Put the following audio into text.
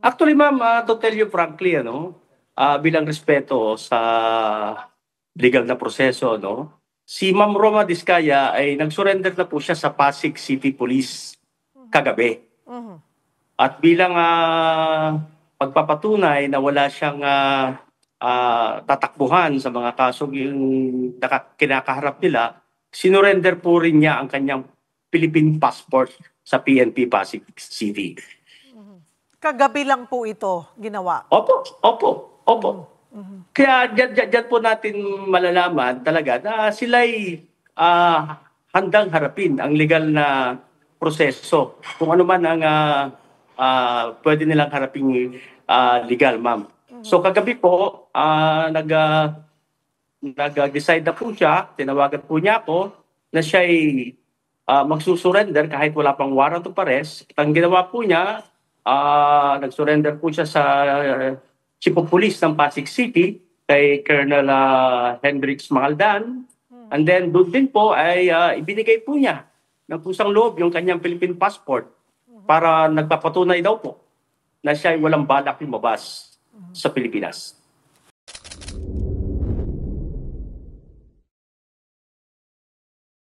Actually, ma'am, to tell you frankly, bilang respeto sa legal na proseso, si Ma'am Roma Diskaya ay nag-surrender na po siya sa Pasig City Police kagabi. Mhm. At bilang pagpapatunay na wala siyang tatakbuhan sa mga kasong yung kinakaharap nila, sinurrender po rin niya ang kanyang Philippine passport sa PNP Pasig City. Kagabi lang po ito ginawa. Opo. Kaya dyan po natin malalaman talaga na sila'y handang harapin ang legal na proseso. Kung ano man ang pwede nilang haraping legal, ma'am. So kagabi po, nag-decide na po siya, tinawagan po niya ako na siya'y magsusurrender kahit wala pang warrant of arrest. Ang ginawa po niya, nag-surrender po siya sa Chief of Police ng Pasig City kay Colonel Hendrix Mangaldan. And then doon din po ay ibinigay po niya ng pusang loob yung kanyang Philippine passport para nagpapatunay daw po na siya ay walang balak lumabas sa Pilipinas.